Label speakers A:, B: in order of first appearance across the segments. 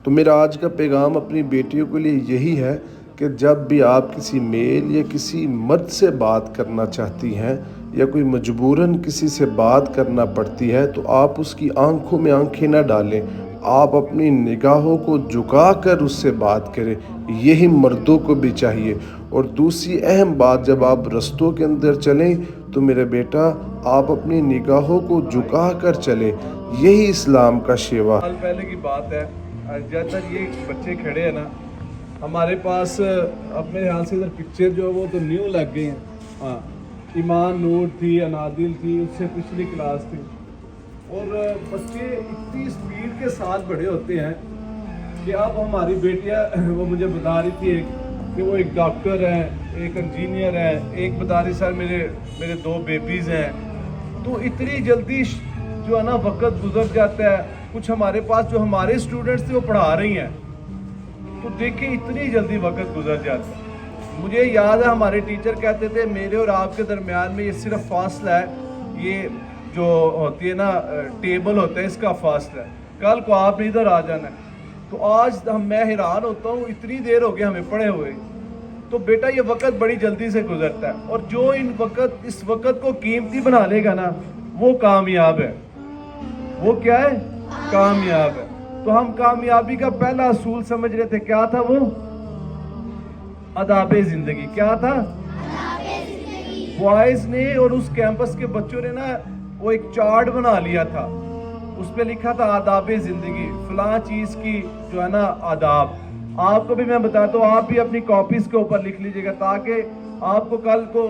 A: تو میرا آج کا پیغام اپنی بیٹیوں کے لیے یہی ہے کہ جب بھی آپ کسی میل یا کسی مرد سے بات کرنا چاہتی ہیں یا کوئی مجبوراً کسی سے بات کرنا پڑتی ہے تو آپ اس کی آنکھوں میں آنکھیں نہ ڈالیں، آپ اپنی نگاہوں کو جھکا کر اس سے بات کریں، یہی مردوں کو بھی چاہیے۔ اور دوسری اہم بات، جب آپ رستوں کے اندر چلیں تو میرا بیٹا آپ اپنی نگاہوں کو جھکا کر چلیں، یہی اسلام کا شیوا۔
B: سال پہلے کی بات ہے، جب تک یہ بچے کھڑے ہیں نا ہمارے پاس، اب میرے خیال سے ادھر پکچر جو ہے وہ تو نیو لگ گئی ہیں، ہاں ایمان نور تھی، انادل تھی، اس سے پچھلی کلاس تھی، اور بچے اتنی اسپیڈ کے ساتھ بڑے ہوتے ہیں کہ اب ہماری بیٹیاں وہ مجھے بتا رہی تھی کہ وہ ایک ڈاکٹر ہے، ایک انجینئر ہے، ایک بتا رہی سر میرے 2 بیبیز ہیں، تو اتنی جلدی جو ہے نا وقت گزر جاتا ہے۔ کچھ ہمارے پاس جو ہمارے اسٹوڈنٹس تھے وہ پڑھا رہی ہیں، تو دیکھیں اتنی جلدی وقت گزر جاتا ہے۔ مجھے یاد ہے ہمارے ٹیچر کہتے تھے میرے اور آپ کے درمیان میں یہ صرف فاصلہ ہے، یہ جو ہوتی ہے نا ٹیبل ہوتا ہے اس کا فاصلہ ہے، کل کو آپ نے ادھر آ جانا ہے۔ تو آج میں حیران ہوتا ہوں اتنی دیر ہو گئی ہمیں پڑھے ہوئے، تو بیٹا یہ وقت بڑی جلدی سے گزرتا ہے، اور جو اس وقت کو قیمتی بنا لے گا نا وہ کامیاب ہے۔ وہ کیا ہے؟ کامیاب ہے۔ تو ہم کامیابی کا پہلا اصول سمجھ رہے تھے، کیا تھا وہ؟ آداب زندگی۔ کیا تھا؟ بوائز نے اور اس کیمپس کے بچوں نے نا وہ ایک چارٹ بنا لیا تھا، اس پہ لکھا تھا آداب زندگی، فلاں چیز کی جو ہے نا آداب۔ آپ کو بھی میں بتاتا ہوں، آپ بھی اپنی کاپیز کے اوپر لکھ لیجئے گا تاکہ آپ کو کل کو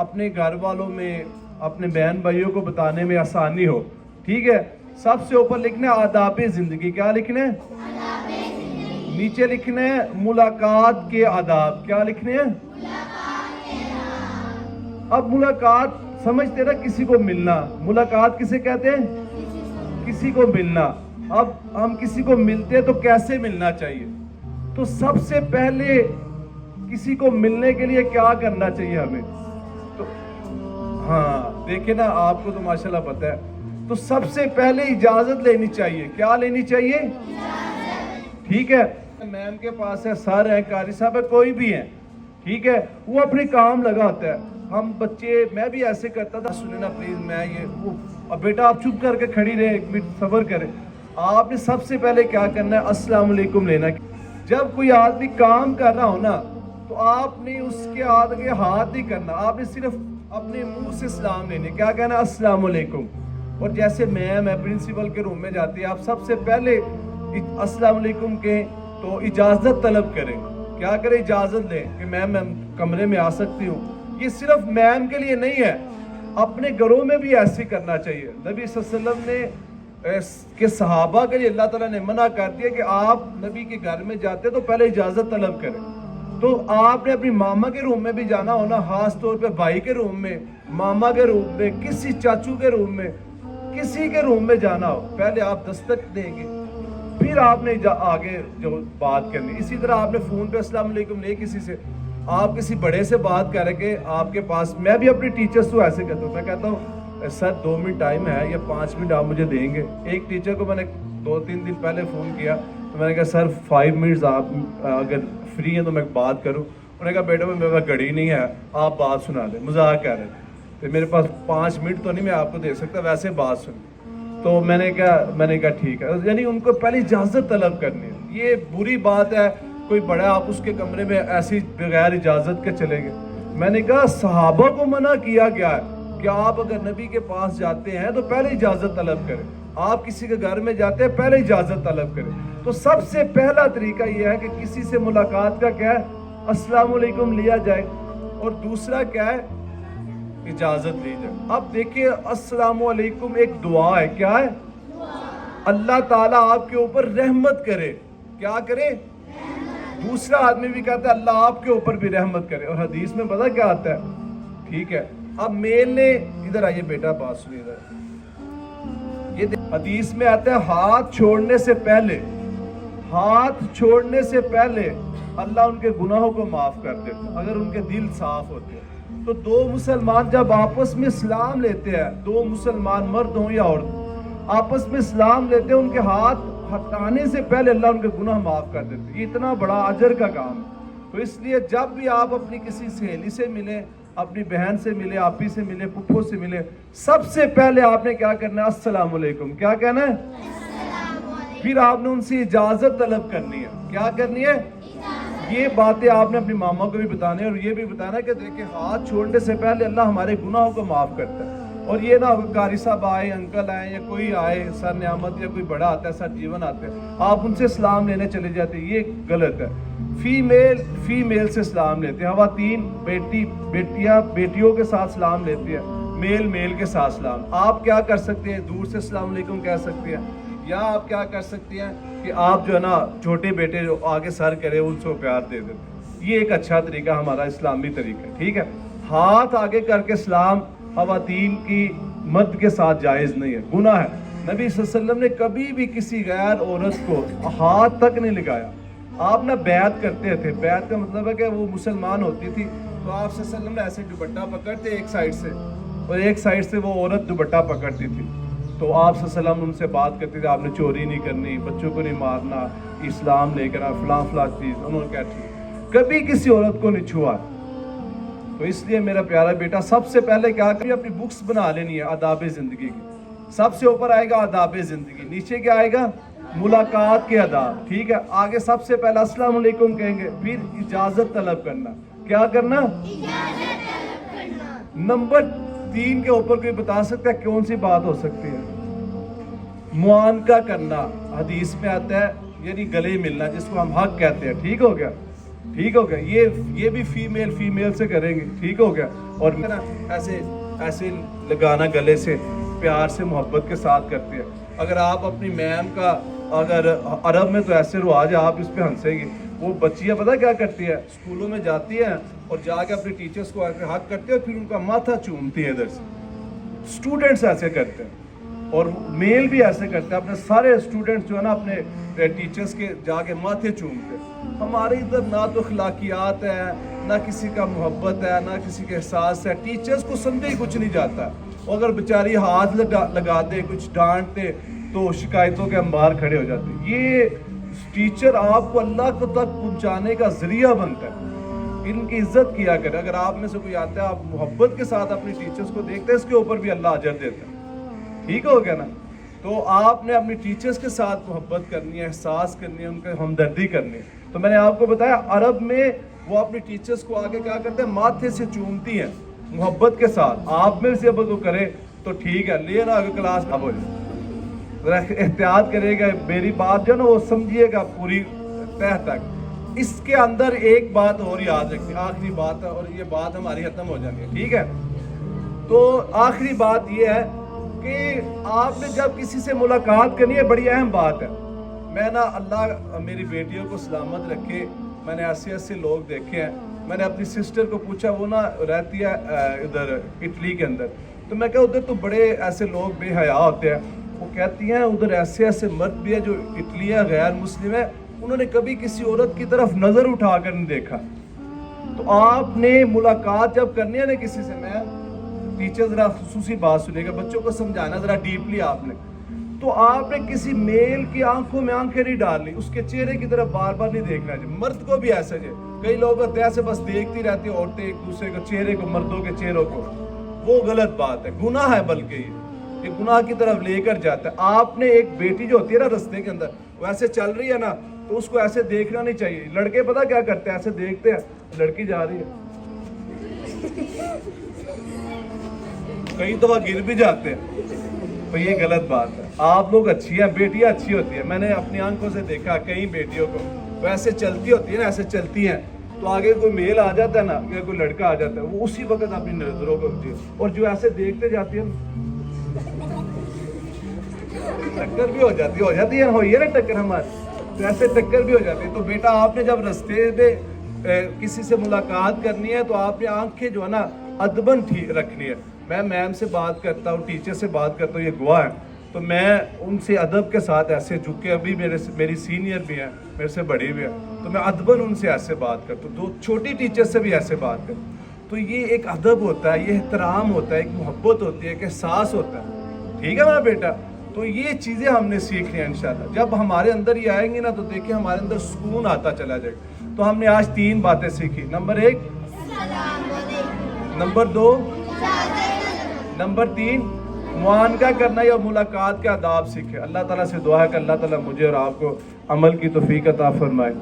B: اپنے گھر والوں میں، اپنے بہن بھائیوں کو بتانے میں آسانی ہو، ٹھیک ہے؟ سب سے اوپر لکھنا ہے آداب زندگی۔ کیا لکھنا ہے؟ نیچے لکھنا ہے ملاقات کے آداب۔ کیا لکھنے ہیں؟ اب ملاقات سمجھتے نا کسی کو ملنا، ملاقات کسے کہتے ہیں؟ کسی کو ملنا۔ اب ہم کسی کو ملتے ہیں تو کیسے ملنا چاہیے؟ تو سب سے پہلے کسی کو ملنے کے لیے کیا کرنا چاہیے ہمیں؟ تو ہاں دیکھیں نا، آپ کو تو ماشاءاللہ پتہ ہے، تو سب سے پہلے اجازت لینی چاہیے۔ کیا لینی چاہیے؟ ٹھیک ہے؟ میم کے پاس ہے، سر ہے، قاری صاحب ہے، کوئی بھی ہے، ٹھیک ہے؟ وہ اپنے کام لگا ہوتا ہے۔ ہم بچے، میں بھی ایسے کرتا تھا، سنیں نا پلیز، میں یہ اب بیٹا آپ چپ کر کے کھڑی رہے، ایک منٹ صبر کریں۔ آپ نے سب سے پہلے کیا کرنا ہے؟ السلام علیکم لینا۔ جب کوئی آدمی کام کر رہا ہو نا تو آپ نے اس کے آگے ہاتھ نہیں کرنا، آپ نے صرف اپنے منہ سے سلام لینے۔ کیا کہنا ہے؟ السلام علیکم۔ اور جیسے میم ہے پرنسپل کے روم میں جاتی ہے، آپ سب سے پہلے السلام علیکم کہیں تو اجازت طلب کریں۔ کیا کریں؟ اجازت لیں کہ میم میں کمرے میں آ سکتی ہوں۔ یہ صرف میم کے لیے نہیں ہے، اپنے گھروں میں بھی ایسے کرنا چاہیے۔ نبی صلی اللہ علیہ وسلم نے کہ صحابہ کے لیے اللہ تعالیٰ نے منع کر دیا کہ آپ نبی کے گھر میں جاتے تو پہلے اجازت طلب کریں۔ تو آپ نے اپنی ماما کے روم میں بھی جانا ہونا، خاص طور پہ بھائی کے روم میں، ماما کے روم میں، کسی چاچو کے روم میں، کسی کے روم میں جانا ہو، پہلے آپ دستک دیں گے، پھر آپ نے آگے جو بات کرنی۔ اسی طرح آپ نے فون پہ السلام علیکم نہیں کسی سے، آپ کسی بڑے سے بات کر کے آپ کے پاس، میں بھی اپنے ٹیچرز کو ایسے کہتا ہوں، میں کہتا ہوں سر 2 منٹ ٹائم ہے یا 5 منٹ آپ مجھے دیں گے۔ ایک ٹیچر کو میں نے 2-3 دن پہلے فون کیا تو میں نے کہا سر 5 منٹس آپ اگر فری ہیں تو میں بات کروں۔ انہوں نے کہا بیٹا میرے پاس گھڑی نہیں ہے، آپ بات سنا دیں، مذاق کر رہے تھے، تو میرے پاس 5 منٹ تو نہیں میں آپ کو دے سکتا، ویسے بات سن۔ تو میں نے کہا ٹھیک ہے، یعنی ان کو پہلے اجازت طلب کرنی ہے۔ یہ بری بات ہے کوئی بڑا آپ اس کے کمرے میں ایسی بغیر اجازت کے چلے گئے۔ میں نے کہا صحابہ کو منع کیا گیا ہے کہ آپ اگر نبی کے پاس جاتے ہیں تو پہلے اجازت طلب کریں، آپ کسی کے گھر میں جاتے ہیں پہلے اجازت طلب کریں۔ تو سب سے پہلا طریقہ یہ ہے کہ کسی سے ملاقات کا کیا ہے؟ السلام علیکم لیا جائے، اور دوسرا کیا ہے؟ اجازت لی جائے۔ اب دیکھیں السلام علیکم ایک دعا ہے، کیا ہے؟ اللہ تعالیٰ آپ کے اوپر رحمت کرے۔ کیا کرے؟ دوسرا آدمی بھی کہتا ہے اللہ آپ کے اوپر بھی رحمت کرے، اور حدیث میں پتہ کیا آتا ہے؟ ٹھیک ہے، اب میل نے، ادھر آئیے بیٹا بات سنیے ادھر، یہ حدیث میں آتا ہے ہاتھ چھوڑنے سے پہلے اللہ ان کے گناہوں کو معاف کر دیتا اگر ان کے دل صاف ہوتے ہیں۔ تو 2 مسلمان جب آپس میں سلام لیتے ہیں، 2 مسلمان مرد ہوں یا عورت، آپس میں سلام لیتے ہیں، ان کے ہٹانے سے پہلے اللہ ان کے گناہ معاف کر دیتے. یہ اتنا بڑا اجر کا کام ہے. تو اس لیے جب بھی آپ اپنی کسی سہیلی سے ملیں, اپنی بہن سے ملے, آپی سے ملے, پھپھو سے ملے, سب سے پہلے آپ نے کیا کرنا ہے؟ السلام علیکم. کیا کہنا ہے؟ پھر آپ نے ان سے اجازت طلب کرنی ہے. کیا کرنی ہے؟ یہ باتیں آپ نے اپنی ماما کو بھی بتانے اور یہ بھی بتانا ہے کہ دیکھیں ہاتھ چھوڑنے سے پہلے اللہ ہمارے گناہوں کو معاف کرتا ہے. اور یہ نہ قاری صاحب آئے, انکل آئے, یا کوئی آئے, سر نعمت یا کوئی بڑا آتا ہے, سر جیون آتے ہیں, آپ ان سے سلام لینے چلے جاتے ہیں. یہ غلط ہے. فیمیل سے سلام لیتے ہیں, خواتین بیٹیوں کے ساتھ سلام لیتے ہیں, میل کے ساتھ سلام. آپ کیا کر سکتے ہیں؟ دور سے السلام علیکم کہہ سکتے ہیں, یا آپ کیا کر سکتے ہیں کہ آپ جو ہے نا چھوٹے بیٹے جو آگے سر کرے ان سے پیار دے دیتے ہیں. یہ ایک اچھا طریقہ ہمارا اسلامی طریقہ ہے. ٹھیک ہے. ہاتھ آگے کر کے سلام خواتین کی مرد کے ساتھ جائز نہیں ہے, گناہ ہے. نبی صلی اللہ علیہ وسلم نے کبھی بھی کسی غیر عورت کو ہاتھ تک نہیں لگایا. آپ نہ بیعت کرتے تھے. بیعت کا مطلب ہے کہ وہ مسلمان ہوتی تھی تو آپ صلی اللہ علیہ وسلم نے ایسے دوپٹہ پکڑتے ایک سائڈ سے, اور ایک سائڈ سے وہ عورت دوپٹہ پکڑتی تھی. تو آپ صلی اللہ علیہ وسلم ان سے بات کرتے تھے, آپ نے چوری نہیں کرنی, بچوں کو نہیں مارنا, اسلام لے کر فلاں چیز. انہوں نے کہا ٹھیک. کبھی کسی عورت کو نہیں چھوا. تو اس لیے میرا پیارا بیٹا سب سے پہلے کیا کریں؟ اپنی بکس بنا لینی ہے آداب زندگی کی. سب سے اوپر آئے گا آداب زندگی, نیچے کیا آئے گا؟ ملاقات کے آداب. ٹھیک ہے. آگے سب سے پہلا السلام علیکم کہیں گے, پھر اجازت طلب کرنا. کیا کرنا؟ اجازت طلب کرنا. نمبر 3 کے اوپر کوئی بتا سکتا ہے کون سی بات ہو سکتی ہے؟ معانقہ کرنا. حدیث میں آتا ہے یعنی گلے ملنا, جس کو ہم حق کہتے ہیں. ٹھیک ہو گیا. یہ بھی فیمیل سے کریں گے. ٹھیک ہو گیا. اور ایسے لگانا گلے سے, پیار سے, محبت کے ساتھ کرتے ہیں. اگر آپ اپنی میم کا, اگر عرب میں تو ایسے رواج ہے, آپ اس پہ ہنسیں گے. وہ بچیاں پتہ کیا کرتی ہے؟ اسکولوں میں جاتی ہیں اور جا کے اپنی ٹیچرز کو حق کرتے ہیں, پھر ان کا ماتھا چومتی ہے ادھر سے. اسٹوڈنٹس ایسے کرتے ہیں اور میل بھی ایسے کرتے ہیں. اپنے سارے اسٹوڈنٹس جو ہے نا اپنے ٹیچرز کے جا کے ماتھے چومتے ہیں. ہمارے ادھر نہ تو اخلاقیات ہے, نہ کسی کا محبت ہے, نہ کسی کے احساس ہے. ٹیچرز کو سمجھے ہی کچھ نہیں جاتا. اور اگر بیچاری ہاتھ لگا دے, کچھ ڈانٹتے, تو شکایتوں کے انبار کھڑے ہو جاتے. یہ ٹیچر آپ کو اللہ کو تک پہنچانے کا ذریعہ بنتا ہے. ان کی عزت کیا کرے. اگر آپ میں سے کوئی آتا ہے, آپ محبت کے ساتھ اپنی ٹیچرز کو دیکھتے ہیں, اس کے اوپر بھی اللہ اجر دیتا ہے. ٹھیک ہو گیا نا. تو آپ نے اپنی ٹیچرز کے ساتھ محبت کرنی ہے, احساس کرنی ہے, ان کا ہمدردی کرنی ہے. تو میں نے آپ کو بتایا عرب میں وہ اپنی ٹیچرز کو آگے کیا کرتے ہیں؟ ماتھے سے چومتی ہیں محبت کے ساتھ. آپ میں سے اب وہ کرے تو ٹھیک ہے, لینا اگر کلاس اب ہو جائے ذرا احتیاط کرے گا. میری بات جو ہے نا وہ سمجھیے گا پوری تہ تک. اس کے اندر ایک بات اور یاد رکھیں, آخری بات ہے, اور یہ بات ہماری ختم ہو جانی ہے. ٹھیک ہے. تو آخری بات یہ ہے کہ آپ نے جب کسی سے ملاقات کرنی ہے, بڑی اہم بات ہے. میں نا اللہ میری بیٹیوں کو سلامت رکھے, میں نے ایسے لوگ دیکھے ہیں. میں نے اپنی سسٹر کو پوچھا, وہ نا رہتی ہے ادھر اٹلی کے اندر, تو میں کہا ادھر تو بڑے ایسے لوگ بے حیا ہوتے ہیں. وہ کہتی ہیں ادھر ایسے مرد بھی ہے جو اٹلی ہے, غیر مسلم ہے, انہوں نے کبھی کسی عورت کی طرف نظر اٹھا کر نہیں دیکھا. تو آپ نے ملاقات جب کرنی ہے نا کسی سے, میں ٹیچر ذرا خصوصی بات سنے گا, بچوں کو سمجھانا ذرا ڈیپلی آپ نے, تو آپ نے کسی میل کی آنکھوں میں آنکھیں نہیں ڈالنی, اس کے چہرے کی طرف بار بار نہیں دیکھنا. مرد کو بھی ایسا ہے, کئی لوگ ایسے بس دیکھتی رہتی ہیں عورتیں ایک دوسرے کو چہرے کو, مردوں کے چہروں کو. وہ غلط بات ہے, گناہ ہے, بلکہ یہ گناہ کی طرف لے کر جاتا ہے. آپ نے ایک بیٹی جو ہوتی ہے نا رستے کے اندر, وہ ایسے چل رہی ہے نا, تو اس کو ایسے دیکھنا نہیں چاہیے. لڑکے پتہ کیا کرتے ہیں, ایسے دیکھتے ہیں لڑکی جا رہی ہے, کئی دفعہ گر بھی جاتے ہیں. تو یہ غلط بات ہے. آپ لوگ اچھی ہیں, بیٹیاں اچھی ہوتی ہیں. میں نے اپنی آنکھوں سے دیکھا کئی بیٹیوں کو, وہ ایسے چلتی ہوتی ہے نا, ایسے چلتی ہیں, تو آگے کوئی میل آ جاتا ہے نا, یا کوئی لڑکا آ جاتا ہے, وہ اسی وقت اپنی نظروں کو اٹھتی ہے, اور جو ایسے دیکھتے جاتی ہے ٹکر بھی ہو جاتی ہے ہوئی ہے نا ٹکر ہماری, تو ایسے ٹکر بھی ہو جاتی ہے. تو بیٹا آپ نے جب رستے میں کسی سے ملاقات کرنی ہے, تو آپ نے آنکھیں جو ہے نا ادباً ٹھیک رکھنی ہے. میں میم سے بات کرتا ہوں, ٹیچر سے بات کرتا ہوں, یہ گواہ ہے, تو میں ان سے ادب کے ساتھ ایسے جھک کے, ابھی میری سینئر بھی ہیں, میرے سے بڑی بھی ہیں, تو میں ادباً ان سے ایسے بات کرتا ہوں. تو چھوٹی ٹیچر سے بھی ایسے بات کرتا ہوں. تو یہ ایک ادب ہوتا ہے, یہ احترام ہوتا ہے, ایک محبت ہوتی ہے, ایک احساس ہوتا ہے. ٹھیک ہے میرا بیٹا. تو یہ چیزیں ہم نے سیکھنی ہیں انشاءاللہ. جب ہمارے اندر یہ آئیں گی نا تو دیکھیں ہمارے اندر سکون آتا چلا جائے گا. تو ہم نے آج 3 باتیں سیکھی. نمبر 1 نمبر 2 نمبر 3 معانقہ کرنا یا ملاقات کے آداب سیکھے. اللہ تعالیٰ سے دعا ہے کہ اللہ تعالیٰ مجھے اور آپ کو عمل کی توفیق عطا فرمائے.